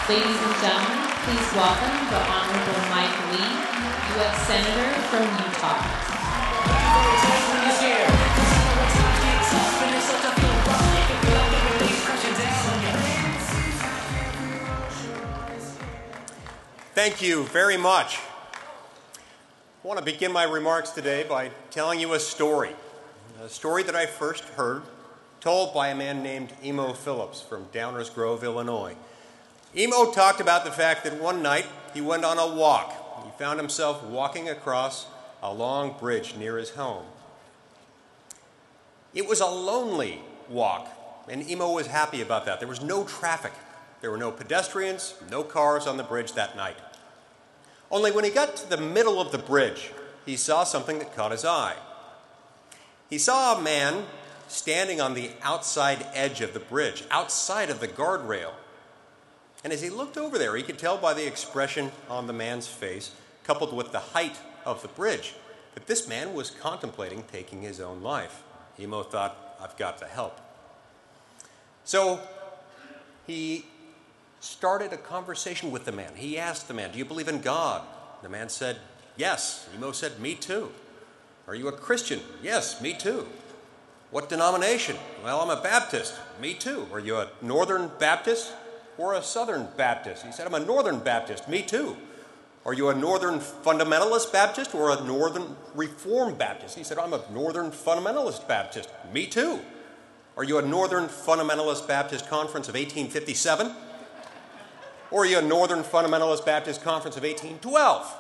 Ladies and gentlemen, please welcome the Honorable Mike Lee, U.S. Senator from Utah. Thank you very much. I want to begin my remarks today by telling you a story that I first heard told by a man named Emo Phillips from Downers Grove, Illinois. Emo talked about the fact that one night he went on a walk. He found himself walking across a long bridge near his home. It was a lonely walk, and Emo was happy about that. There was no traffic. There were no pedestrians, no cars on the bridge that night. Only when he got to the middle of the bridge, he saw something that caught his eye. He saw a man standing on the outside edge of the bridge, outside of the guardrail. And as he looked over there, he could tell by the expression on the man's face, coupled with the height of the bridge, that this man was contemplating taking his own life. Emo thought, I've got to help. So he started a conversation with the man. He asked the man, do you believe in God? The man said, yes. Emo said, me too. Are you a Christian? Yes, me too. What denomination? Well, I'm a Baptist. Me too. Are you a Northern Baptist or a Southern Baptist? He said, I'm a Northern Baptist. Me too. Are you a Northern Fundamentalist Baptist or a Northern Reformed Baptist? He said, I'm a Northern Fundamentalist Baptist. Me too. Are you a Northern Fundamentalist Baptist Conference of 1857? Or are you a Northern Fundamentalist Baptist Conference of 1812?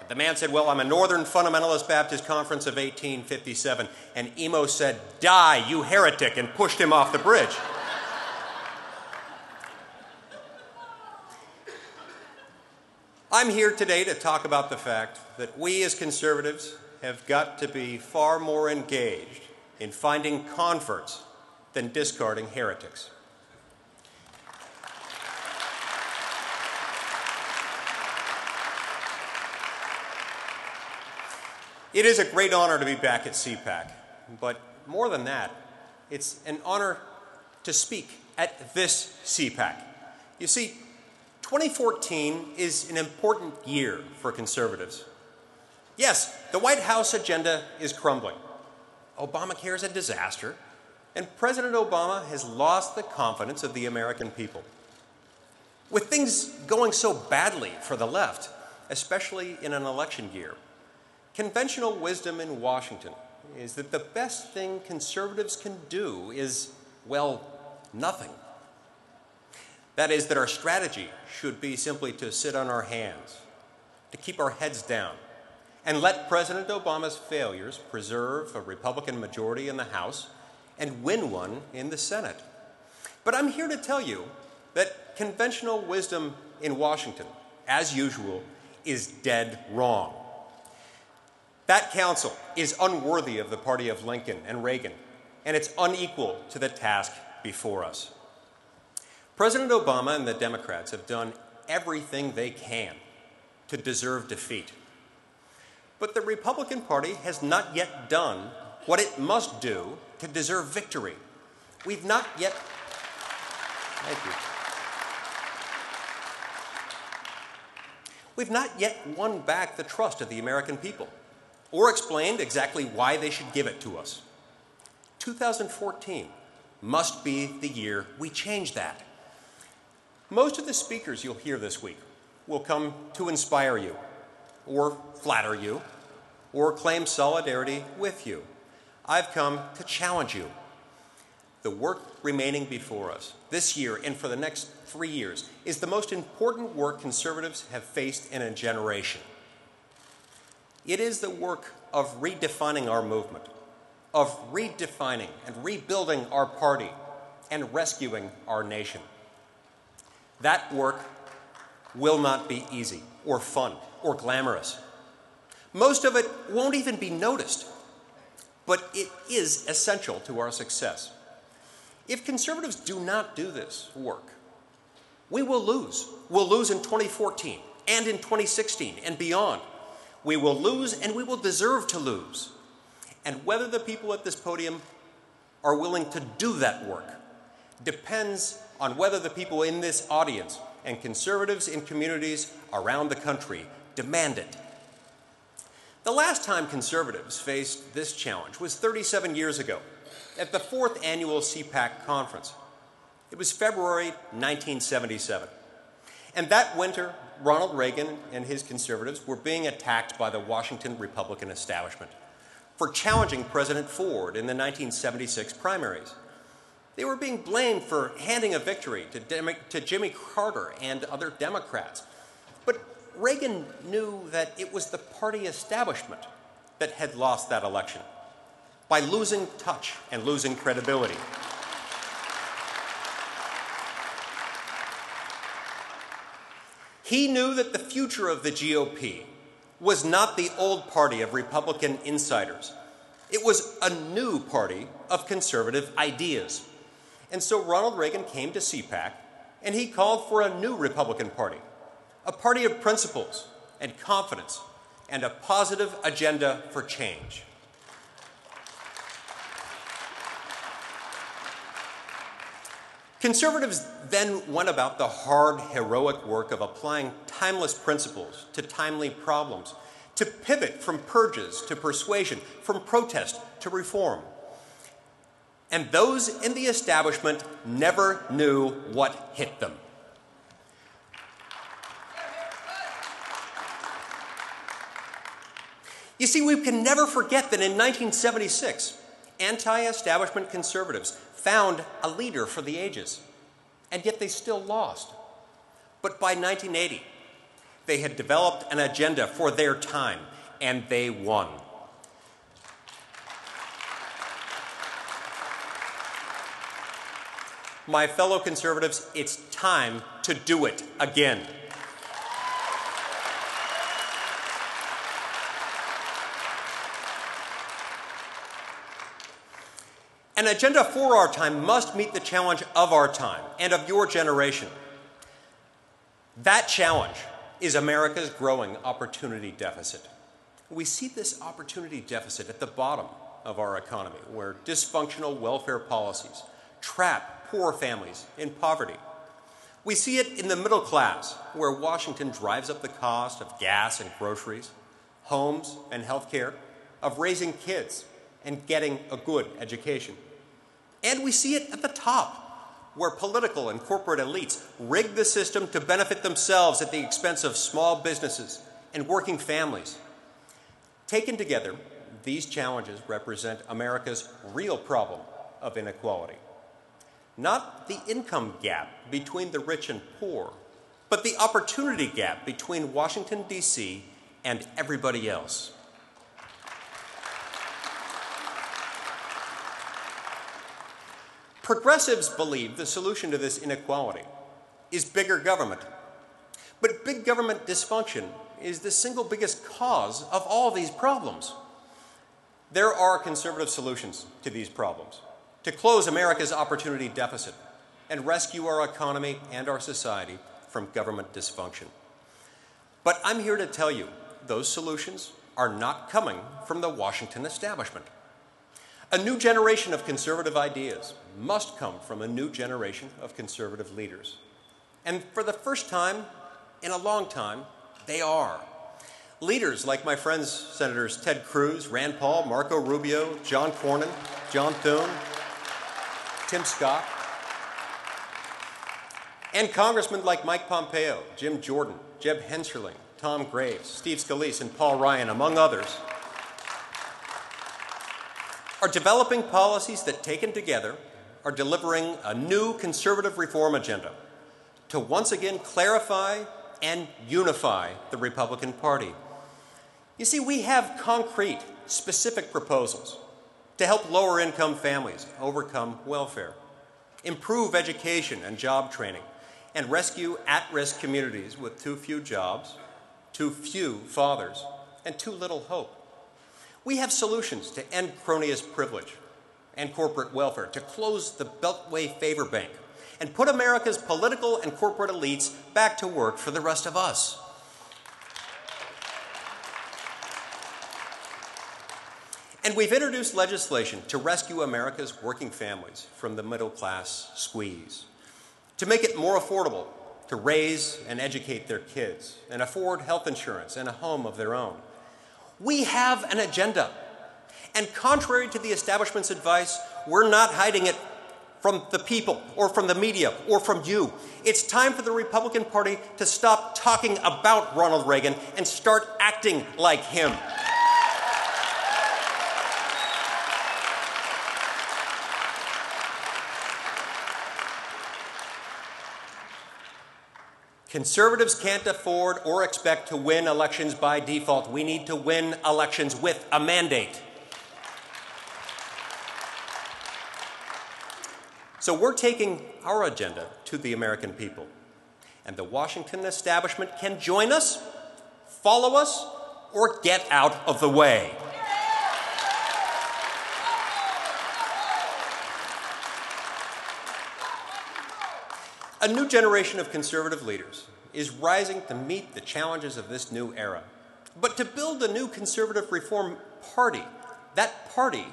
But the man said, well, I'm a Northern Fundamentalist Baptist Conference of 1857. And Emo said, die, you heretic, and pushed him off the bridge. I'm here today to talk about the fact that we as conservatives have got to be far more engaged in finding converts than discarding heretics. It is a great honor to be back at CPAC, but more than that, it's an honor to speak at this CPAC. You see, 2014 is an important year for conservatives. Yes, the White House agenda is crumbling. Obamacare is a disaster, and President Obama has lost the confidence of the American people. With things going so badly for the left, especially in an election year, conventional wisdom in Washington is that the best thing conservatives can do is, well, nothing. That is, that our strategy should be simply to sit on our hands, to keep our heads down, and let President Obama's failures preserve a Republican majority in the House and win one in the Senate. But I'm here to tell you that conventional wisdom in Washington, as usual, is dead wrong. That council is unworthy of the party of Lincoln and Reagan, and it's unequal to the task before us. President Obama and the Democrats have done everything they can to deserve defeat. But the Republican Party has not yet done what it must do to deserve victory. We've not yet... Thank you. We've not yet won back the trust of the American people, or explained exactly why they should give it to us. 2014 must be the year we change that. Most of the speakers you'll hear this week will come to inspire you, or flatter you, or claim solidarity with you. I've come to challenge you. The work remaining before us this year and for the next 3 years is the most important work conservatives have faced in a generation. It is the work of redefining our movement, of redefining and rebuilding our party and rescuing our nation. That work will not be easy or fun or glamorous. Most of it won't even be noticed, but it is essential to our success. If conservatives do not do this work, we will lose. We'll lose in 2014 and in 2016 and beyond. We will lose, and we will deserve to lose. And whether the people at this podium are willing to do that work depends on whether the people in this audience and conservatives in communities around the country demand it. The last time conservatives faced this challenge was 37 years ago at the 4th annual CPAC conference. It was February 1977. And that winter, Ronald Reagan and his conservatives were being attacked by the Washington Republican establishment for challenging President Ford in the 1976 primaries. They were being blamed for handing a victory to Jimmy Carter and other Democrats. But Reagan knew that it was the party establishment that had lost that election by losing touch and losing credibility. He knew that the future of the GOP was not the old party of Republican insiders. It was a new party of conservative ideas. And so Ronald Reagan came to CPAC, and he called for a new Republican Party, a party of principles and confidence, and a positive agenda for change. Conservatives then went about the hard, heroic work of applying timeless principles to timely problems, to pivot from purges to persuasion, from protest to reform. And those in the establishment never knew what hit them. You see, we can never forget that in 1976, anti-establishment conservatives found a leader for the ages, and yet they still lost. But by 1980, they had developed an agenda for their time, and they won. My fellow conservatives, it's time to do it again. An agenda for our time must meet the challenge of our time and of your generation. That challenge is America's growing opportunity deficit. We see this opportunity deficit at the bottom of our economy, where dysfunctional welfare policies trap poor families in poverty. We see it in the middle class, where Washington drives up the cost of gas and groceries, homes and health care, of raising kids and getting a good education. And we see it at the top, where political and corporate elites rig the system to benefit themselves at the expense of small businesses and working families. Taken together, these challenges represent America's real problem of inequality. Not the income gap between the rich and poor, but the opportunity gap between Washington, D.C. and everybody else. Progressives believe the solution to this inequality is bigger government. But big government dysfunction is the single biggest cause of all these problems. There are conservative solutions to these problems, to close America's opportunity deficit and rescue our economy and our society from government dysfunction. But I'm here to tell you, those solutions are not coming from the Washington establishment. A new generation of conservative ideas must come from a new generation of conservative leaders. And for the first time in a long time, they are. Leaders like my friends, Senators Ted Cruz, Rand Paul, Marco Rubio, John Cornyn, John Thune, Tim Scott, and congressmen like Mike Pompeo, Jim Jordan, Jeb Hensarling, Tom Graves, Steve Scalise, and Paul Ryan, among others, are developing policies that, taken together, are delivering a new conservative reform agenda to once again clarify and unify the Republican Party. You see, we have concrete, specific proposals to help lower-income families overcome welfare, improve education and job training, and rescue at-risk communities with too few jobs, too few fathers, and too little hope. We have solutions to end cronyist privilege and corporate welfare, to close the Beltway favor bank, and put America's political and corporate elites back to work for the rest of us. And we've introduced legislation to rescue America's working families from the middle class squeeze, to make it more affordable to raise and educate their kids and afford health insurance and a home of their own. We have an agenda. And contrary to the establishment's advice, we're not hiding it from the people or from the media or from you. It's time for the Republican Party to stop talking about Ronald Reagan and start acting like him. Conservatives can't afford or expect to win elections by default. We need to win elections with a mandate. So we're taking our agenda to the American people. And the Washington establishment can join us, follow us, or get out of the way. A new generation of conservative leaders is rising to meet the challenges of this new era. But to build a new conservative reform party, that party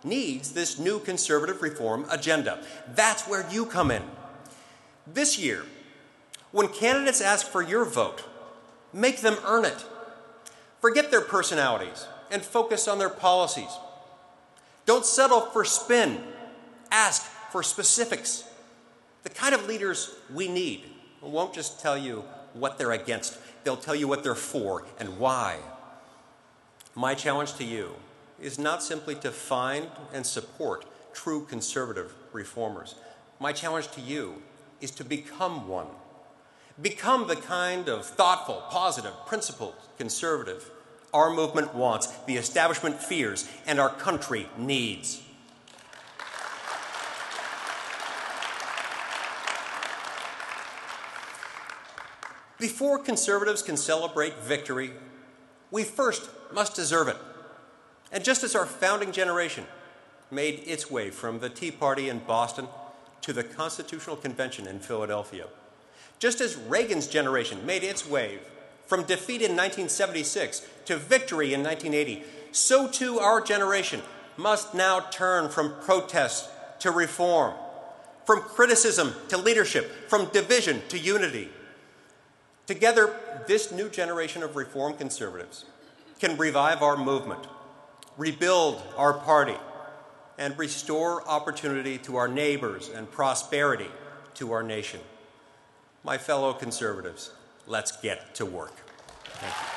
needs this new conservative reform agenda. That's where you come in. This year, when candidates ask for your vote, make them earn it. Forget their personalities and focus on their policies. Don't settle for spin. Ask for specifics. The kind of leaders we need won't just tell you what they're against. They'll tell you what they're for and why. My challenge to you is not simply to find and support true conservative reformers. My challenge to you is to become one. Become the kind of thoughtful, positive, principled conservative our movement wants, the establishment fears, and our country needs. Before conservatives can celebrate victory, we first must deserve it. And just as our founding generation made its way from the Tea Party in Boston to the Constitutional Convention in Philadelphia, just as Reagan's generation made its way from defeat in 1976 to victory in 1980, so too our generation must now turn from protest to reform, from criticism to leadership, from division to unity. Together, this new generation of reform conservatives can revive our movement, rebuild our party, and restore opportunity to our neighbors and prosperity to our nation. My fellow conservatives, let's get to work. Thank you.